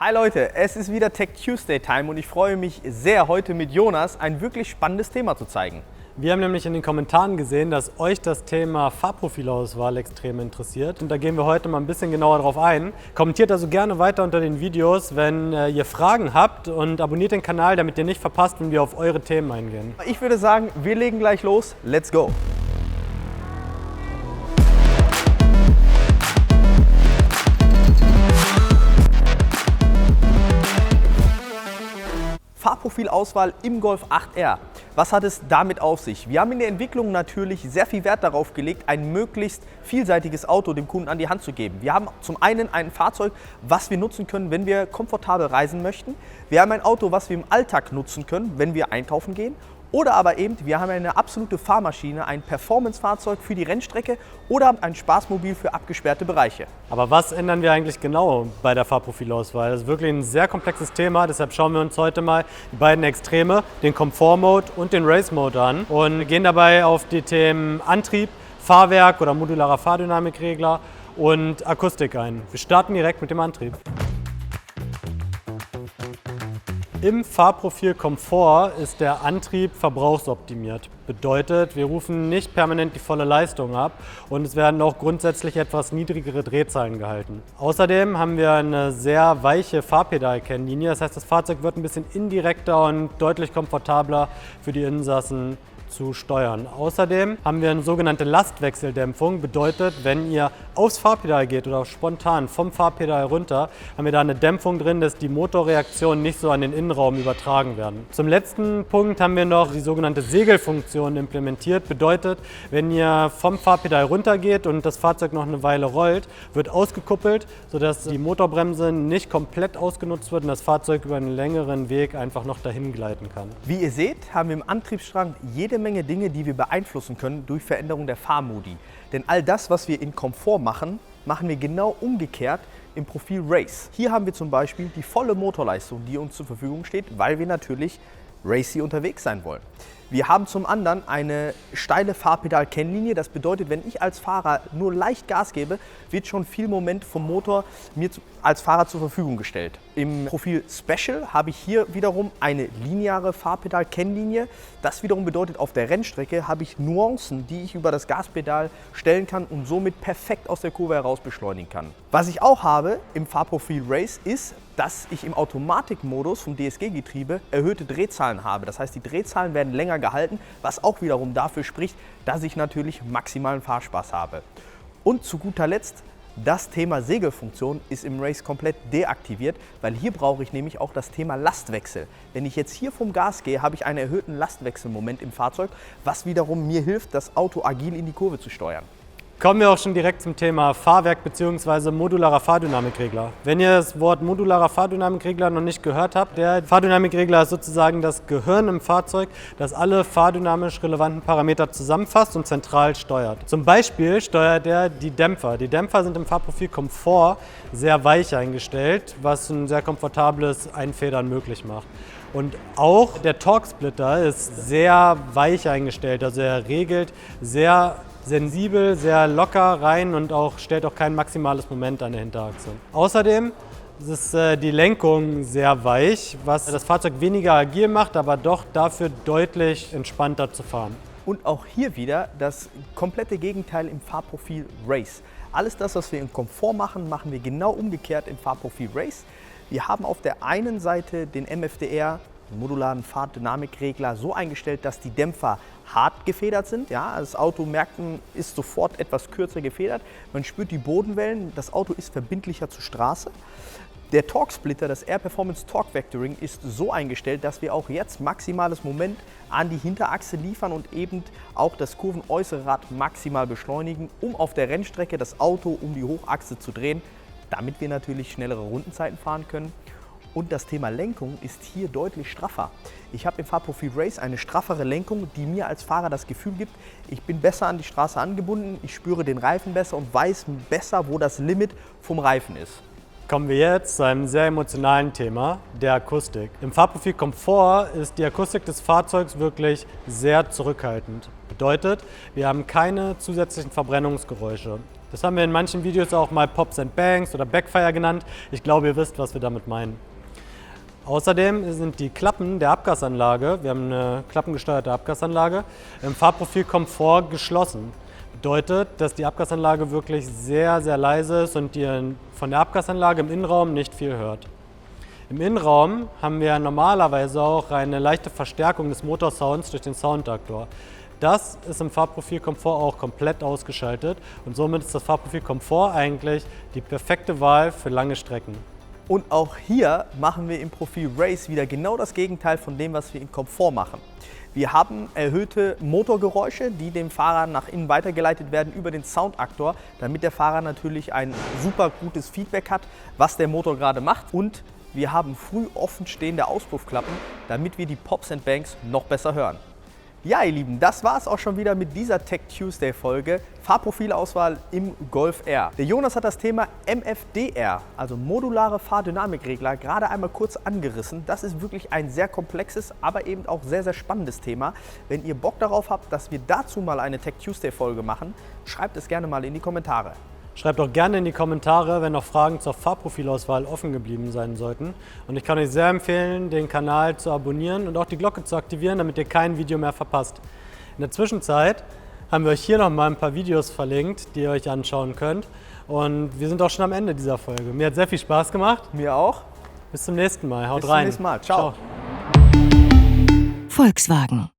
Hi Leute, es ist wieder Tech Tuesday Time und ich freue mich sehr, heute mit Jonas ein wirklich spannendes Thema zu zeigen. Wir haben nämlich in den Kommentaren gesehen, dass euch das Thema Fahrprofilauswahl extrem interessiert. Und da gehen wir heute mal ein bisschen genauer drauf ein. Kommentiert also gerne weiter unter den Videos, wenn ihr Fragen habt, und abonniert den Kanal, damit ihr nicht verpasst, wenn wir auf eure Themen eingehen. Ich würde sagen, wir legen gleich los. Let's go! Fahrprofilauswahl im Golf 8R. Was hat es damit auf sich? Wir haben in der Entwicklung natürlich sehr viel Wert darauf gelegt, ein möglichst vielseitiges Auto dem Kunden an die Hand zu geben. Wir haben zum einen ein Fahrzeug, was wir nutzen können, wenn wir komfortabel reisen möchten. Wir haben ein Auto, was wir im Alltag nutzen können, wenn wir einkaufen gehen. Oder aber eben, wir haben eine absolute Fahrmaschine, ein Performance-Fahrzeug für die Rennstrecke oder ein Spaßmobil für abgesperrte Bereiche. Aber was ändern wir eigentlich genau bei der Fahrprofilauswahl? Das ist wirklich ein sehr komplexes Thema, deshalb schauen wir uns heute mal die beiden Extreme, den Komfort-Mode und den Race-Mode an, und gehen dabei auf die Themen Antrieb, Fahrwerk oder modularer Fahrdynamikregler und Akustik ein. Wir starten direkt mit dem Antrieb. Im Fahrprofil Komfort ist der Antrieb verbrauchsoptimiert. Bedeutet, wir rufen nicht permanent die volle Leistung ab und es werden auch grundsätzlich etwas niedrigere Drehzahlen gehalten. Außerdem haben wir eine sehr weiche Fahrpedalkennlinie, das heißt, das Fahrzeug wird ein bisschen indirekter und deutlich komfortabler für die Insassen zu steuern. Außerdem haben wir eine sogenannte Lastwechseldämpfung. Bedeutet, wenn ihr aufs Fahrpedal geht oder spontan vom Fahrpedal runter, haben wir da eine Dämpfung drin, dass die Motorreaktionen nicht so an den Innenraum übertragen werden. Zum letzten Punkt haben wir noch die sogenannte Segelfunktion implementiert. Bedeutet, wenn ihr vom Fahrpedal runter geht und das Fahrzeug noch eine Weile rollt, wird ausgekuppelt, sodass die Motorbremse nicht komplett ausgenutzt wird und das Fahrzeug über einen längeren Weg einfach noch dahin gleiten kann. Wie ihr seht, haben wir im Antriebsstrang jede Menge Dinge, die wir beeinflussen können durch Veränderung der Fahrmodi. Denn all das, was wir in Komfort machen, machen wir genau umgekehrt im Profil Race. Hier haben wir zum Beispiel die volle Motorleistung, die uns zur Verfügung steht, weil wir natürlich racy unterwegs sein wollen. Wir haben zum anderen eine steile Fahrpedal-Kennlinie. Das bedeutet, wenn ich als Fahrer nur leicht Gas gebe, wird schon viel Moment vom Motor mir als Fahrer zur Verfügung gestellt. Im Profil Special habe ich hier wiederum eine lineare Fahrpedal-Kennlinie. Das wiederum bedeutet, auf der Rennstrecke habe ich Nuancen, die ich über das Gaspedal stellen kann und somit perfekt aus der Kurve heraus beschleunigen kann. Was ich auch habe im Fahrprofil Race ist, dass ich im Automatikmodus vom DSG-Getriebe erhöhte Drehzahlen habe. Das heißt, die Drehzahlen werden länger gehalten, was auch wiederum dafür spricht, dass ich natürlich maximalen Fahrspaß habe. Und zu guter Letzt, das Thema Segelfunktion ist im Race komplett deaktiviert, weil hier brauche ich nämlich auch das Thema Lastwechsel. Wenn ich jetzt hier vom Gas gehe, habe ich einen erhöhten Lastwechselmoment im Fahrzeug, was wiederum mir hilft, das Auto agil in die Kurve zu steuern. Kommen wir auch schon direkt zum Thema Fahrwerk bzw. modularer Fahrdynamikregler. Wenn ihr das Wort modularer Fahrdynamikregler noch nicht gehört habt, der Fahrdynamikregler ist sozusagen das Gehirn im Fahrzeug, das alle fahrdynamisch relevanten Parameter zusammenfasst und zentral steuert. Zum Beispiel steuert er die Dämpfer. Die Dämpfer sind im Fahrprofil Komfort sehr weich eingestellt, was ein sehr komfortables Einfedern möglich macht. Und auch der Torque-Splitter ist sehr weich eingestellt, also er regelt sehr sensibel, sehr locker rein und stellt auch kein maximales Moment an der Hinterachse. Außerdem ist die Lenkung sehr weich, was das Fahrzeug weniger agil macht, aber doch dafür deutlich entspannter zu fahren. Und auch hier wieder das komplette Gegenteil im Fahrprofil Race. Alles das, was wir im Komfort machen, machen wir genau umgekehrt im Fahrprofil Race. Wir haben auf der einen Seite den MFDR, den modularen Fahrdynamikregler, so eingestellt, dass die Dämpfer hart gefedert sind. Ja, das Auto ist sofort etwas kürzer gefedert. Man spürt die Bodenwellen, das Auto ist verbindlicher zur Straße. Der Torque-Splitter, das Air Performance Torque Vectoring, ist so eingestellt, dass wir auch jetzt maximales Moment an die Hinterachse liefern und eben auch das kurvenäußere Rad maximal beschleunigen, um auf der Rennstrecke das Auto um die Hochachse zu drehen, damit wir natürlich schnellere Rundenzeiten fahren können. Und das Thema Lenkung ist hier deutlich straffer. Ich habe im Fahrprofil Race eine straffere Lenkung, die mir als Fahrer das Gefühl gibt, ich bin besser an die Straße angebunden, ich spüre den Reifen besser und weiß besser, wo das Limit vom Reifen ist. Kommen wir jetzt zu einem sehr emotionalen Thema, der Akustik. Im Fahrprofil Komfort ist die Akustik des Fahrzeugs wirklich sehr zurückhaltend. Bedeutet, wir haben keine zusätzlichen Verbrennungsgeräusche. Das haben wir in manchen Videos auch mal Pops and Bangs oder Backfire genannt. Ich glaube, ihr wisst, was wir damit meinen. Außerdem sind die Klappen der Abgasanlage, wir haben eine klappengesteuerte Abgasanlage, im Fahrprofil Komfort geschlossen. Bedeutet, dass die Abgasanlage wirklich sehr, sehr leise ist und ihr von der Abgasanlage im Innenraum nicht viel hört. Im Innenraum haben wir normalerweise auch eine leichte Verstärkung des Motorsounds durch den Soundaktor. Das ist im Fahrprofil Komfort auch komplett ausgeschaltet und somit ist das Fahrprofil Komfort eigentlich die perfekte Wahl für lange Strecken. Und auch hier machen wir im Profil Race wieder genau das Gegenteil von dem, was wir in Komfort machen. Wir haben erhöhte Motorgeräusche, die dem Fahrer nach innen weitergeleitet werden über den Soundaktor, damit der Fahrer natürlich ein super gutes Feedback hat, was der Motor gerade macht. Und wir haben früh offen stehende Auspuffklappen, damit wir die Pops and Bangs noch besser hören. Ja, ihr Lieben, das war es auch schon wieder mit dieser Tech Tuesday Folge. Fahrprofilauswahl im Golf R. Der Jonas hat das Thema MFDR, also modulare Fahrdynamikregler, gerade einmal kurz angerissen. Das ist wirklich ein sehr komplexes, aber eben auch sehr, sehr spannendes Thema. Wenn ihr Bock darauf habt, dass wir dazu mal eine Tech Tuesday Folge machen, schreibt es gerne mal in die Kommentare. Schreibt auch gerne in die Kommentare, wenn noch Fragen zur Fahrprofilauswahl offen geblieben sein sollten. Und ich kann euch sehr empfehlen, den Kanal zu abonnieren und auch die Glocke zu aktivieren, damit ihr kein Video mehr verpasst. In der Zwischenzeit haben wir euch hier noch mal ein paar Videos verlinkt, die ihr euch anschauen könnt. Und wir sind auch schon am Ende dieser Folge. Mir hat sehr viel Spaß gemacht. Mir auch. Bis zum nächsten Mal. Haut Bis rein. zum nächsten Mal. Ciao. Volkswagen.